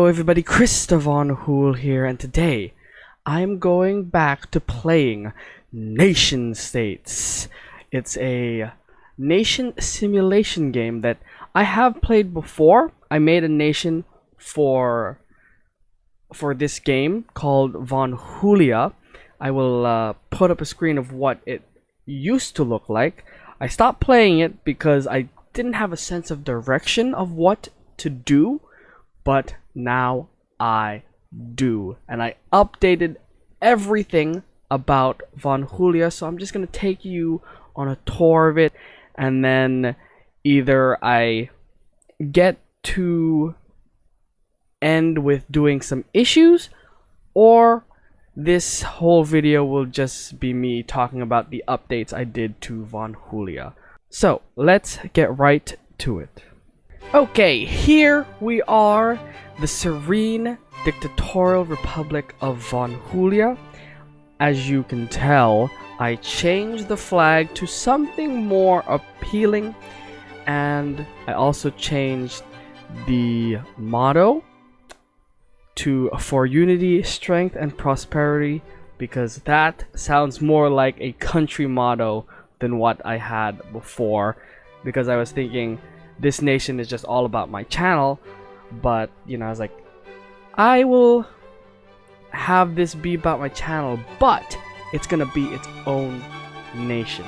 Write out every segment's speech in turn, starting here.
everybody, ChrisofGames here, and today I'm going back to playing NationStates. It's a nation simulation game that I have played before. I made a nation for this game called Von Julia. I will put up a screen of what it used to look like. I stopped playing it because I didn't have a sense of direction of what to do, but now I do, and I updated everything about Von Julia, so I'm just gonna take you on a tour of it, and then either I get to end with doing some issues, or this whole video will just be me talking about the updates I did to Von Julia. So let's get right to it. Okay, here we are, the serene dictatorial republic of Von Julia. As you can tell, I changed the flag to something more appealing, and I also changed the motto to "For Unity, Strength, and Prosperity," because that sounds more like a country motto than what I had before, because I was thinking this nation is just all about my channel, but you know, I was like, I will have this be about my channel, but it's gonna be its own nation.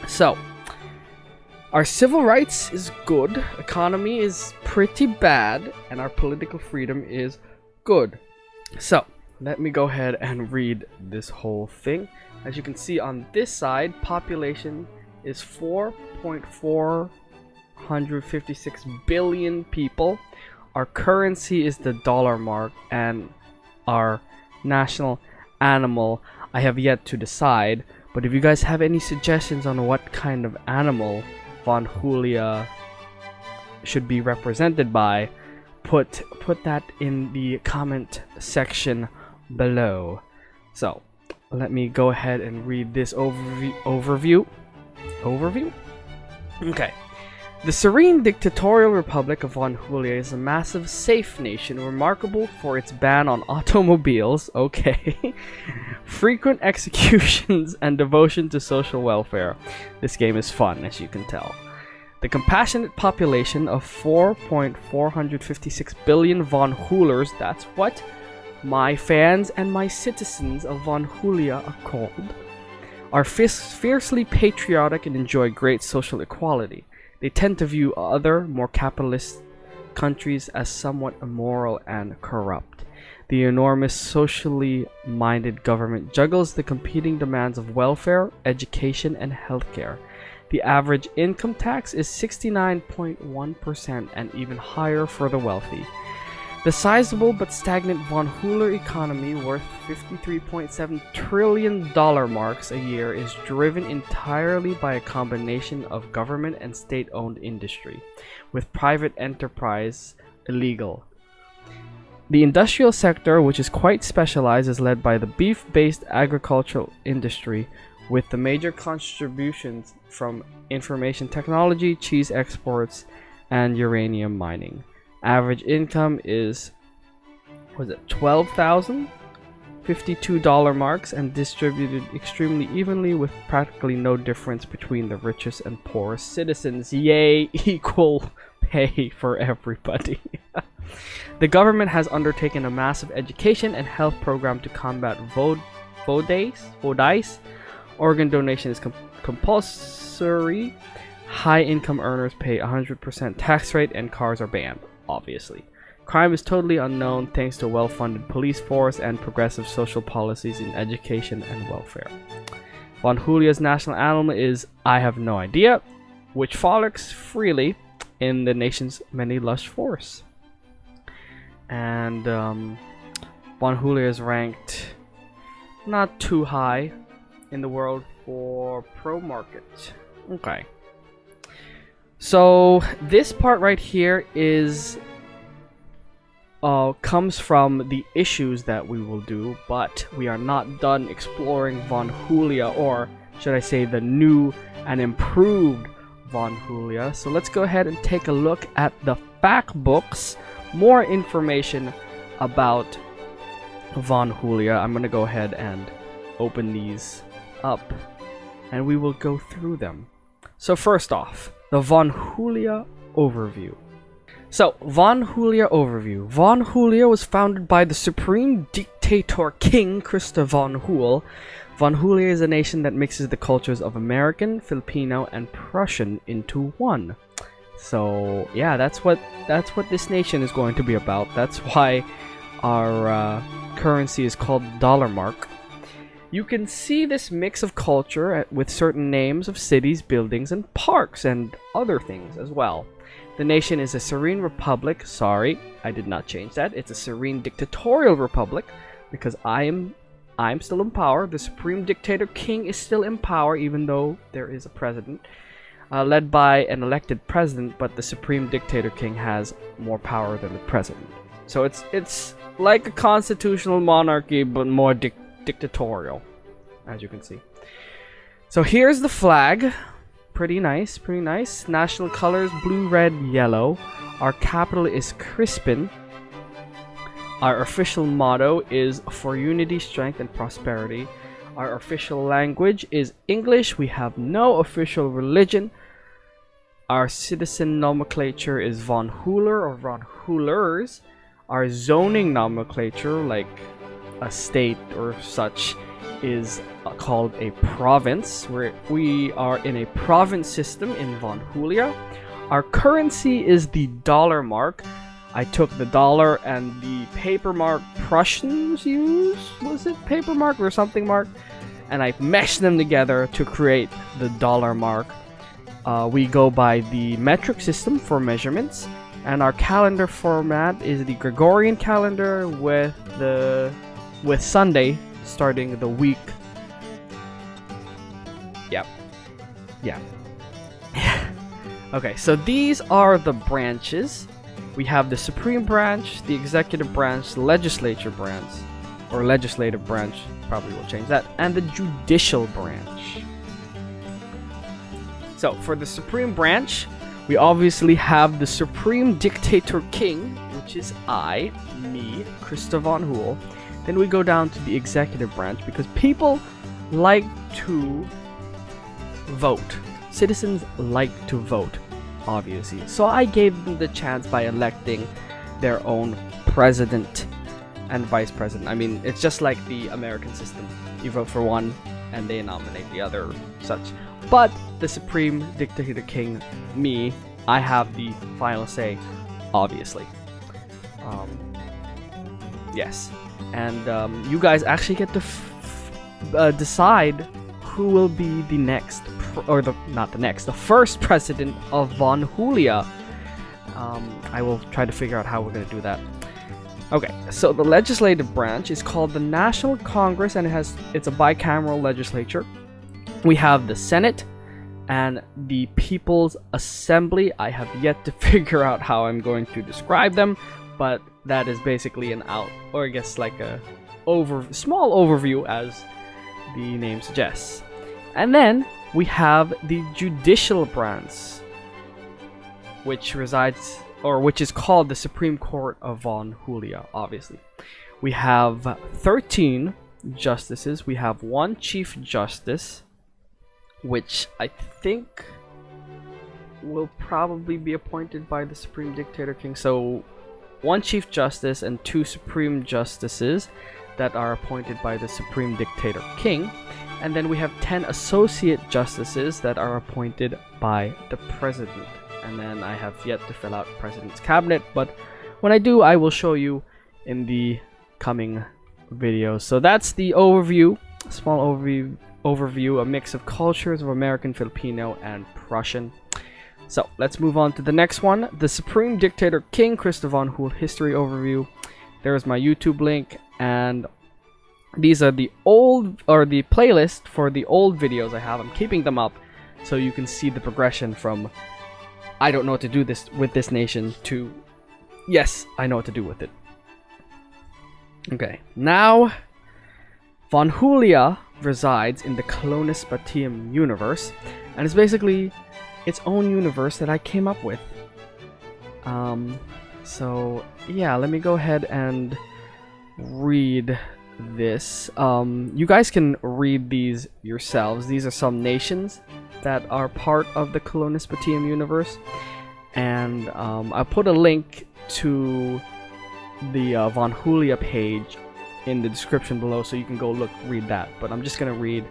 So our civil rights is good, economy is pretty bad, and our political freedom is good. So let me go ahead and read this whole thing. As you can see on this side, population is 4.456 billion people. Our currency is the dollar mark, and our national animal I have yet to decide. But if you guys have any suggestions on what kind of animal Von Julia should be represented by, put that in the comment section below. So let me go ahead and read this overview. Okay. The serene dictatorial republic of Von Julia is a massive, safe nation remarkable for its ban on automobiles, okay, frequent executions, and devotion to social welfare. This game is fun, as you can tell. The compassionate population of 4.456 billion Von Julers, that's what my fans and my citizens of Von Julia are called, are fiercely patriotic and enjoy great social equality. They tend to view other, more capitalist countries as somewhat immoral and corrupt. The enormous socially minded government juggles the competing demands of welfare, education, and healthcare. The average income tax is 69.1% and even higher for the wealthy. The sizable but stagnant Von Julia economy, worth $53.7 trillion marks a year, is driven entirely by a combination of government and state-owned industry, with private enterprise illegal. The industrial sector, which is quite specialized, is led by the beef-based agricultural industry, with the major contributions from information technology, cheese exports, and uranium mining. Average income is, was it $12,052 marks, and distributed extremely evenly, with practically no difference between the richest and poorest citizens. Yay, equal pay for everybody. The government has undertaken a massive education and health program to combat vodice. Organ donation is compulsory. High income earners pay 100% tax rate, and cars are banned. Obviously, crime is totally unknown thanks to a well-funded police force and progressive social policies in education and welfare. Von Julia's national animal is, I have no idea, which frolics freely in the nation's many lush forests. And Von Julia is ranked not too high in the world for pro market. Okay. So this part right here is comes from the issues that we will do, but we are not done exploring Von Julia, or should I say the new and improved Von Julia. So let's go ahead and take a look at the fact books more information about Von Julia. I'm gonna go ahead and open these up and we will go through them. So first off, the Von Julia overview. So, Von Julia overview. Von Julia was founded by the Supreme Dictator King Christoph von Julia. Von Julia is a nation that mixes the cultures of American, Filipino, and Prussian into one. So, yeah, that's what this nation is going to be about. That's why our currency is called dollar mark. You can see this mix of culture with certain names of cities, buildings, and parks, and other things as well. The nation is a serene republic. Sorry, I did not change that. It's a serene dictatorial republic because I'm still in power. The Supreme Dictator King is still in power, even though there is a president, led by an elected president. But the Supreme Dictator King has more power than the president. So it's like a constitutional monarchy, but more dictatorial, as you can see. So here's the flag. Pretty nice, pretty nice. National colors, blue, red, yellow. Our capital is Crispin. Our official motto is for unity, strength, and prosperity. Our official language is English. We have no official religion. Our citizen nomenclature is Von Huler or Von Hulers. Our zoning nomenclature, like a state or such, is called a province. We are in a province system in Von Julia. Our currency is the dollar mark. I took the dollar and the paper mark Prussians use. Was it paper mark or something mark? And I meshed them together to create the dollar mark. We go by the metric system for measurements, and our calendar format is the Gregorian calendar with Sunday starting the week. Yeah. Okay, so these are the branches. We have the Supreme Branch, the Executive Branch, the Legislature Branch, or Legislative Branch, probably will change that, and the Judicial Branch. So, for the Supreme Branch, we obviously have the Supreme Dictator King, which is me, Christoph von Julia. Then we go down to the Executive Branch because people like to vote. Citizens like to vote, obviously. So I gave them the chance by electing their own president and vice president. I mean, it's just like the American system. You vote for one and they nominate the other, such. But the Supreme Dictator King, me, I have the final say, obviously. Yes. And you guys actually get to decide who will be the next, the first president of Von Julia. I will try to figure out how we're going to do that. Okay, so the legislative branch is called the National Congress, and it's a bicameral legislature. We have the Senate and the People's Assembly. I have yet to figure out how I'm going to describe them, but that is basically an or I guess like a small overview, as the name suggests. And then we have the Judicial Branch, which is called the Supreme Court of Von Julia, obviously. We have 13 justices. We have one Chief Justice, which I think will probably be appointed by the Supreme Dictator King. So, one Chief Justice and 2 Supreme Justices that are appointed by the Supreme Dictator King. And then we have 10 Associate Justices that are appointed by the President. And then I have yet to fill out President's Cabinet, but when I do, I will show you in the coming videos. So that's the overview, a small overview, a mix of cultures of American, Filipino, and Prussian. So let's move on to the next one, the Supreme Dictator King Christoph von Julia history overview. There's my YouTube link, and these are the the playlist for the old videos I have. I'm keeping them up so you can see the progression from I don't know what to do with this nation to yes, I know what to do with it. Okay, now Von Julia resides in the Colonis Batium universe, and it's basically its own universe that I came up with. So yeah, let me go ahead and read this. You guys can read these yourselves. These are some nations that are part of the Colonispatium universe, and I'll put a link to the Von Julia page in the description below, so you can go read that. But I'm just gonna read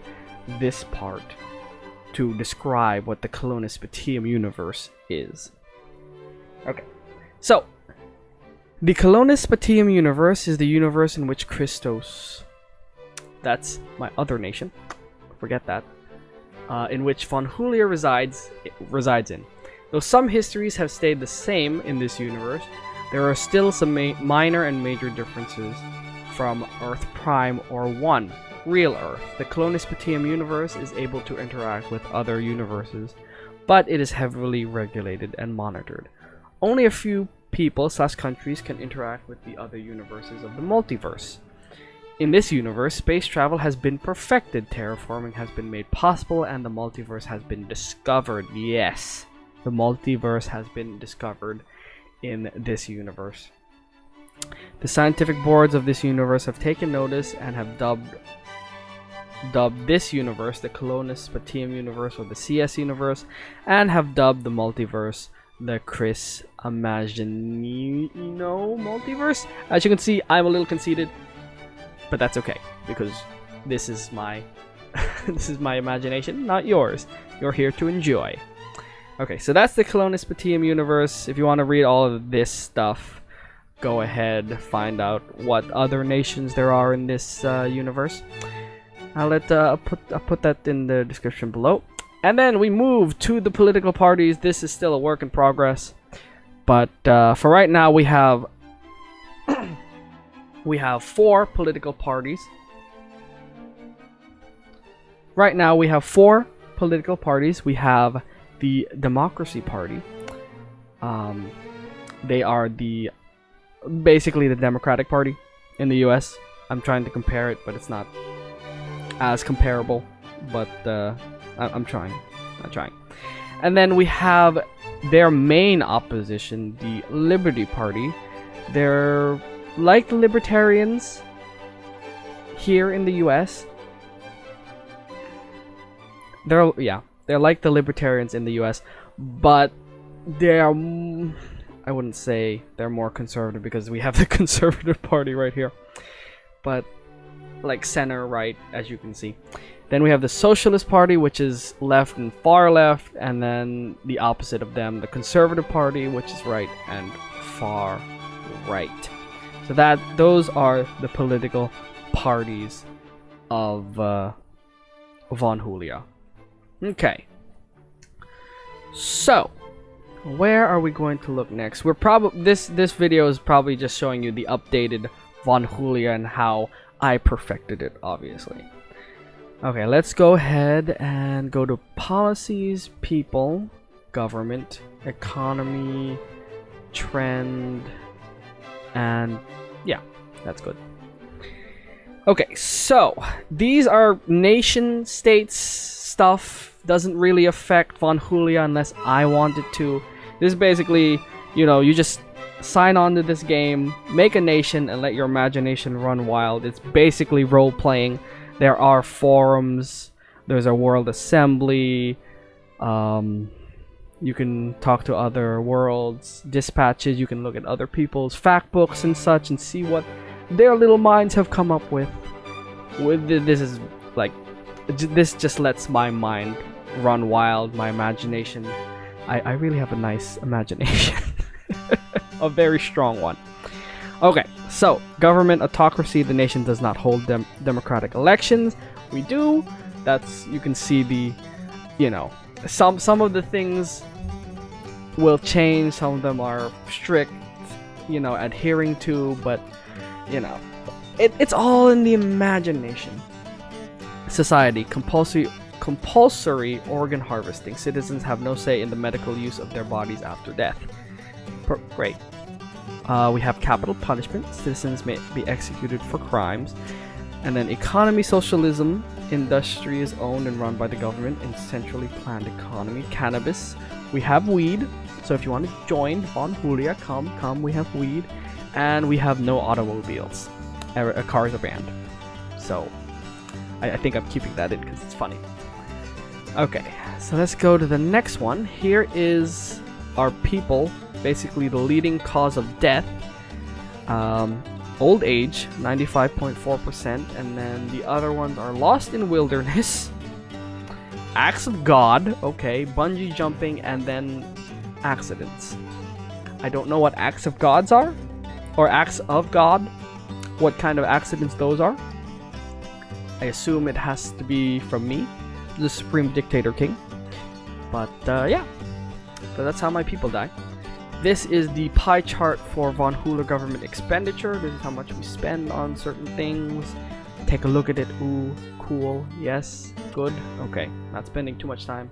this part to describe what the Colonispatium universe is. Okay, so the Colonispatium universe is the universe in which Christos, that's my other nation, forget that, in which Von Julia resides in. Though some histories have stayed the same in this universe, there are still some minor and major differences from Earth Prime or 1, real Earth. The Colonispatium universe is able to interact with other universes, but it is heavily regulated and monitored. Only a few people/countries can interact with the other universes of the multiverse. In this universe, space travel has been perfected, terraforming has been made possible, and the multiverse has been discovered. Yes, the multiverse has been discovered in this universe. The scientific boards of this universe have taken notice and have dubbed this universe the Colonispatium universe, or the CS universe, and have dubbed the multiverse the Chris Imagino multiverse. As you can see, I'm a little conceited, but that's okay, because this is my this is my imagination, not yours. You're here to enjoy. Okay, so that's the Colonispatium universe. If you want to read all of this stuff, go ahead, find out what other nations there are in this universe. I'll put that in the description below. And then we move to the political parties. This is still a work in progress, but for right now we have we have 4 political parties. Right now we have 4 political parties. We have the Democracy Party. They are basically the Democratic Party in the US. I'm trying to compare it, but it's not as comparable, but I'm trying. And then we have their main opposition, the Liberty Party. They're like the Libertarians here in the US. They're like the Libertarians in the US, but they're, I wouldn't say they're more conservative, because we have the Conservative Party right here, but like center right, as you can see. Then we have the Socialist Party, which is left and far left, and then the opposite of them, the Conservative Party, which is right and far right. So those are the political parties of Von Julia. Okay. So, where are we going to look next? We're probably this video is probably just showing you the updated Von Julia and how I perfected it, obviously. Okay, let's go ahead and go to policies, people, government, economy, trend, and yeah, that's good. Okay, so these are nation states stuff. Doesn't really affect Von Julia unless I want it to. This is basically, you just sign on to this game, make a nation, and let your imagination run wild. It's basically role-playing. There are forums, there's a world assembly, you can talk to other worlds, dispatches, you can look at other people's fact books and such and see what their little minds have come up with. This just lets my mind run wild, my imagination. I really have a nice imagination. A very strong one. Okay, so government autocracy. The nation does not hold democratic elections. We do. You can see the, some of the things will change. Some of them are strict, adhering to, but it's all in the imagination. Society, compulsory organ harvesting. Citizens have no say in the medical use of their bodies after death. Great. We have capital punishment. Citizens may be executed for crimes. And then economy, socialism. Industry is owned and run by the government in centrally planned economy. Cannabis. We have weed. So if you want to join Von Julia, come. We have weed, and we have no automobiles. Cars are banned. So I think I'm keeping that in because it's funny. Okay, so let's go to the next one. Here is our people, basically the leading cause of death. Old age, 95.4%, and then the other ones are lost in wilderness, acts of God, okay, bungee jumping, and then accidents. I don't know what acts of gods are, or acts of God, what kind of accidents those are. I assume it has to be from me, the Supreme Dictator King. But yeah, so that's how my people die. This is the pie chart for Von Hula government expenditure. This is how much we spend on certain things. Take a look at it. Ooh, cool. Yes, good. Okay, not spending too much time.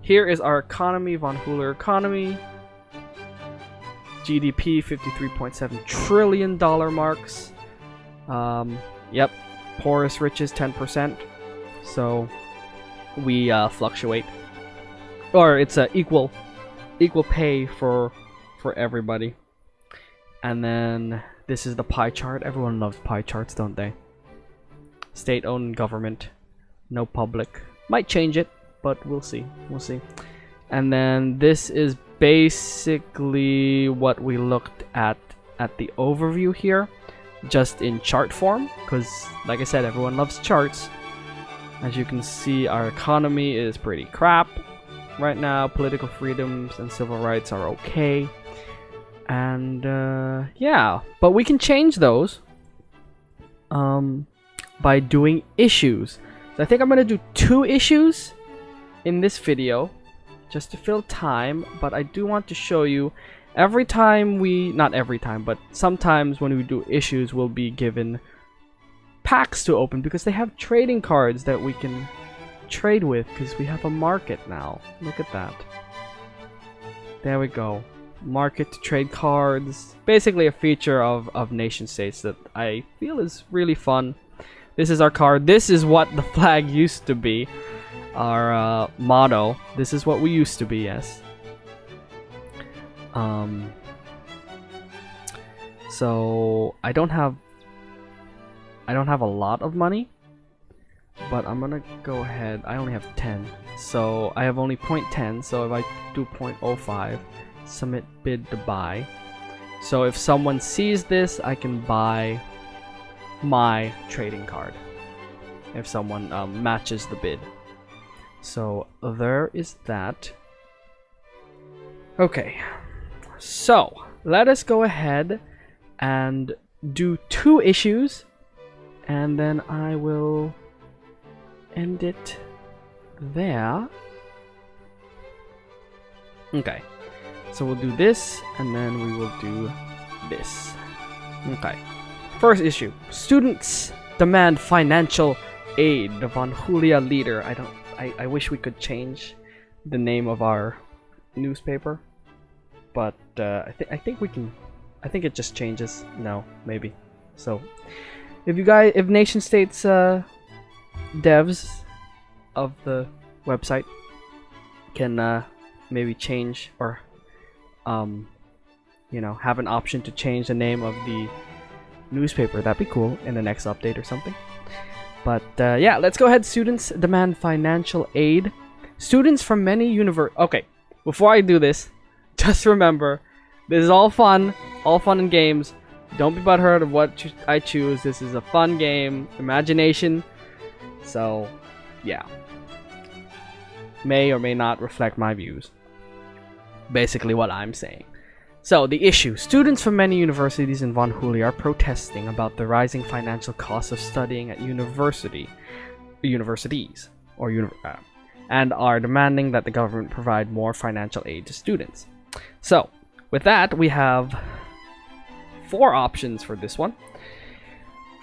Here is our economy, Von Hula economy. GDP, $53.7 trillion marks. Yep, poorest riches, 10%. So we fluctuate, or it's equal pay for everybody. And then this is the pie chart. Everyone loves pie charts, don't they? State-owned government, no public. Might change it, but we'll see. And then this is basically what we looked at the overview here, just in chart form, because like I said, everyone loves charts. As you can see, our economy is pretty crap right now. Political freedoms and civil rights are okay. And yeah, but we can change those by doing issues. So I think I'm gonna do 2 issues in this video just to fill time, but I do want to show you every time not every time, but sometimes when we do issues, we'll be given packs to open because they have trading cards that we can trade with because we have a market now. Look at that. There we go. Market to trade cards. Basically a feature of NationStates that I feel is really fun. This is our card. This is what the flag used to be. Our motto. This is what we used to be, yes. So I don't have a lot of money, but I'm gonna go ahead. I only have 10, so I have only 0.10. So if I do 0.05, submit bid to buy. So if someone sees this, I can buy my trading card if someone matches the bid. So there is that. Okay, so let us go ahead and do 2 issues, and then I will end it there. Okay, so we'll do this, and then we will do this. Okay, first issue: students demand financial aid. The Von Julia leader. I wish we could change the name of our newspaper, but I think we can. I think it just changes. No, maybe. So if NationStates devs of the website can maybe change, or you know, have an option to change the name of the newspaper, that'd be cool in the next update or something. But yeah, let's go ahead. Students demand financial aid. Students from many Okay, before I do this, just remember, this is all fun and games. Don't be butthurt of what I choose. This is a fun game, imagination. So, yeah, may or may not reflect my views. Basically, what I'm saying. So, the issue: students from many universities in Von Julia are protesting about the rising financial costs of studying at universities, and are demanding that the government provide more financial aid to students. So, with that, we have 4 options for this one.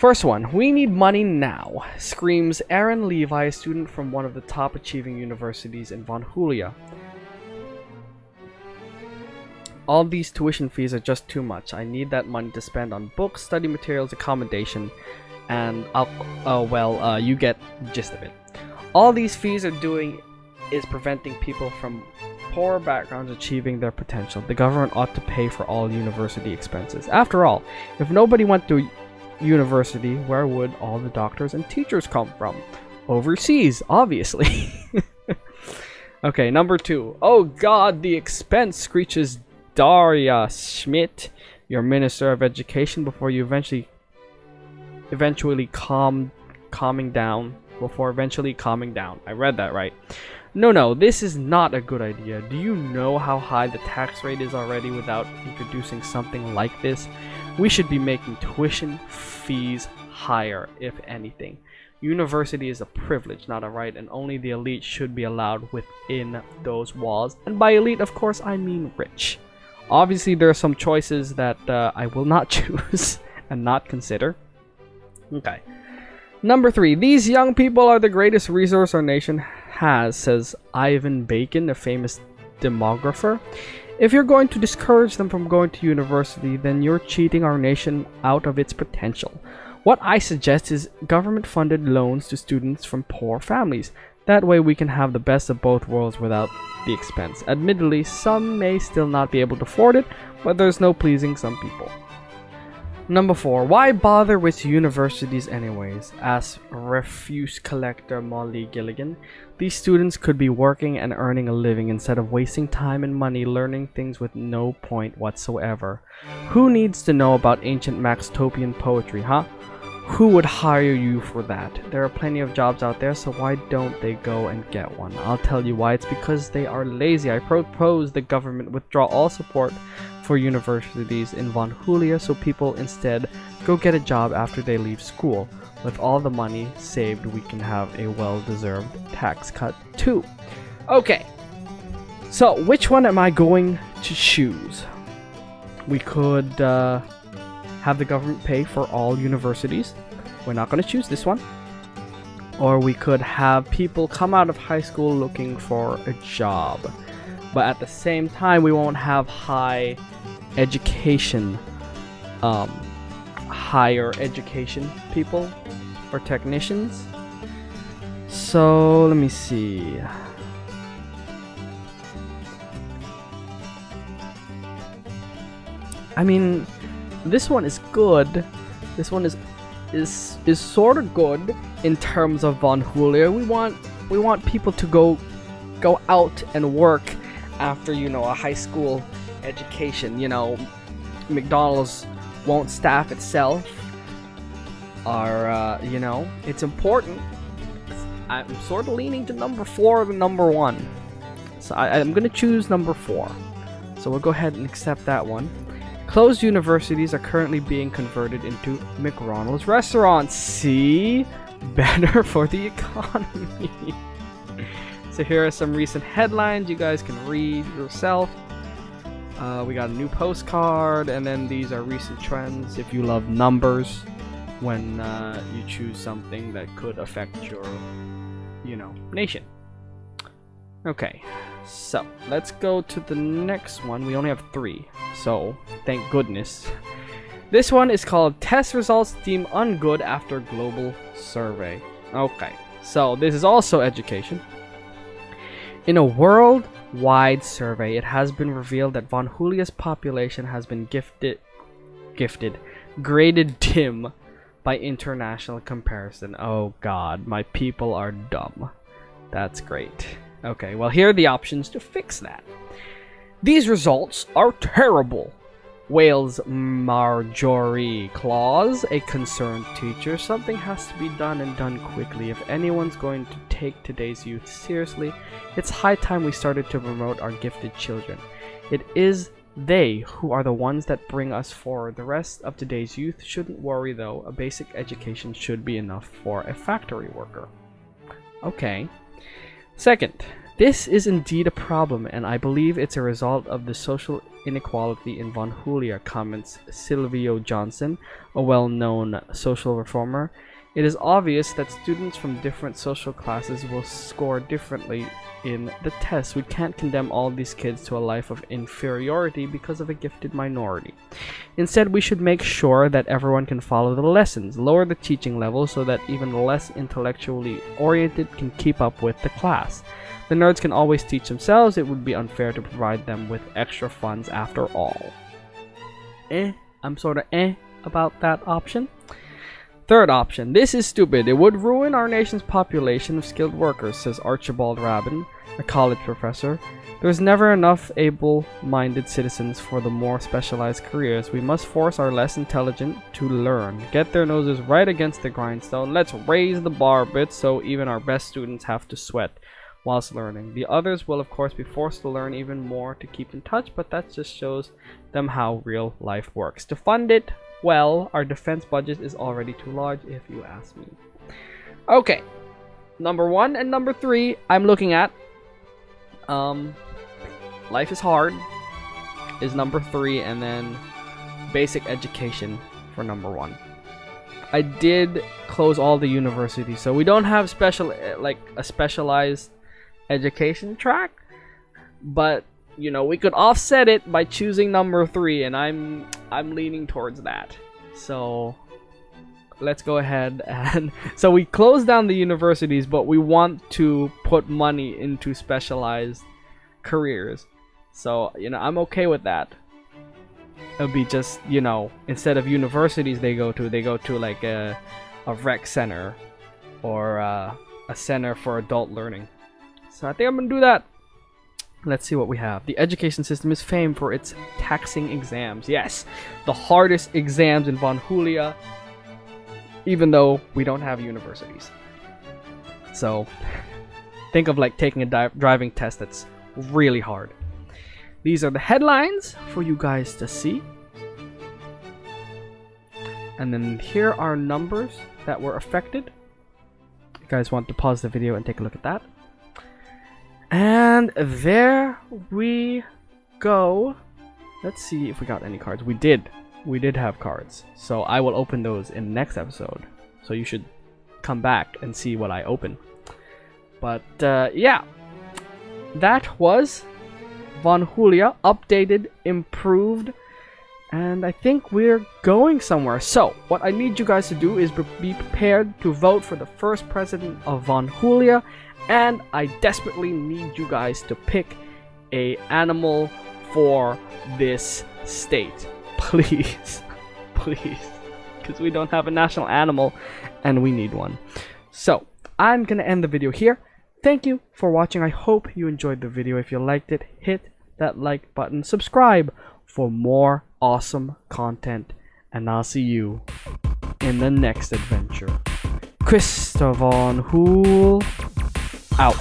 First one: we need money now, screams Aaron Levi, a student from one of the top achieving universities in Von Julia. All these tuition fees are just too much. I need that money to spend on books, study materials, accommodation, and you get the gist of it. All these fees are doing is preventing people from poor backgrounds achieving their potential. The government ought to pay for all university expenses. After all, if nobody went to university, where would all the doctors and teachers come from? Overseas, obviously. Okay, number 2. Oh God, the expense, screeches Daria Schmidt, your Minister of Education, before you eventually calming down. I read that right. No, this is not a good idea. Do you know how high the tax rate is already without introducing something like this? We should be making tuition fees higher, if anything. University is a privilege, not a right, and only the elite should be allowed within those walls. And by elite, of course, I mean rich. Obviously, there are some choices that I will not choose and not consider. Okay. Number 3. These young people are the greatest resource our nation has, says Ivan Bacon, a famous demographer. If you're going to discourage them from going to university, then you're cheating our nation out of its potential. What I suggest is government-funded loans to students from poor families. That way we can have the best of both worlds without the expense. Admittedly, some may still not be able to afford it, but there's no pleasing some people. Number 4. Why bother with universities anyways? Asks refuse collector Molly Gilligan. These students could be working and earning a living instead of wasting time and money learning things with no point whatsoever. Who needs to know about ancient Maxtopian poetry, huh? Who would hire you for that? There are plenty of jobs out there, so why don't they go and get one? I'll tell you why. It's because they are lazy. I propose the government withdraw all support for universities in Von Julia so people instead go get a job after they leave school. With all the money saved, we can have a well-deserved tax cut too. Okay, so which one am I going to choose? We could have the government pay for all universities. We're not going to choose this one. Or we could have people come out of high school looking for a job. But at the same time, we won't have higher education people or technicians. So let me see. I mean, this one is good. This one is sort of good in terms of Von Julia. We want people to go out and work after, you know, a high school education. You know, McDonald's won't staff itself, or you know, it's important. I'm sort of leaning to number 4 than number 1, so I'm gonna choose number 4. So we'll go ahead and accept that one. Closed universities are currently being converted into McDonald's restaurants. See? Better for the economy. So here are some recent headlines you guys can read yourself. We got a new postcard, and then these are recent trends if you love numbers when you choose something that could affect your, you know, nation. Okay, so let's go to the next one. We only have 3, so thank goodness. This one is called Test Results Deemed Ungood After Global Survey. Okay, so this is also education. In a worldwide survey, it has been revealed that Von Julia's population has been graded dim by international comparison. Oh god, my people are dumb. That's great. Okay, well, here are the options to fix that. These results are terrible, wails Marjorie Claus, a concerned teacher. Something has to be done, and done quickly. If anyone's going to take today's youth seriously, it's high time we started to promote our gifted children. It is they who are the ones that bring us forward. The rest of today's youth shouldn't worry, though. A basic education should be enough for a factory worker. Okay. Second, this is indeed a problem, and I believe it's a result of the social inequality in Von Julia, comments Silvio Johnson, a well-known social reformer. It is obvious that students from different social classes will score differently in the test. We can't condemn all these kids to a life of inferiority because of a gifted minority. Instead, we should make sure that everyone can follow the lessons, lower the teaching level so that even less intellectually oriented can keep up with the class. The nerds can always teach themselves. It would be unfair to provide them with extra funds after all. I'm sort of about that option. Third option. This is stupid. It would ruin our nation's population of skilled workers, says Archibald Rabin, a college professor. There's never enough able-minded citizens for the more specialized careers. We must force our less intelligent to learn. Get their noses right against the grindstone. Let's raise the bar a bit so even our best students have to sweat whilst learning. The others will of course be forced to learn even more to keep in touch, but that just shows them how real life works. To fund it, well, our defense budget is already too large, if you ask me. Okay, number 1 and number 3 I'm looking at. Life is hard is number 3, and then basic education for number 1. I did close all the universities, so we don't have a specialized education track, but you know, we could offset it by choosing number 3, and I'm leaning towards that. So let's go ahead and so we close down the universities, but we want to put money into specialized careers. So, you know, I'm okay with that. It'll be just, you know, instead of universities they go to like a rec center or a center for adult learning. So I think I'm gonna do that. Let's see what we have. The education system is famed for its taxing exams. Yes, the hardest exams in Von Julia, even though we don't have universities. So think of like taking a driving test that's really hard. These are the headlines for you guys to see. And then here are numbers that were affected. You guys want to pause the video and take a look at that. And there we go. Let's see if we got any cards. We did have cards. So I will open those in the next episode. So you should come back and see what I open. But yeah, that was Von Julia, updated, improved, and I think we're going somewhere. So what I need you guys to do is be prepared to vote for the first president of Von Julia, and I desperately need you guys to pick a animal for this state. Please, please, because we don't have a national animal and we need one. So I'm gonna end the video here. Thank you for watching. I hope you enjoyed the video. If you liked it, hit that like button, subscribe for more awesome content, and I'll see you in the next adventure. Christoph Von Hool out.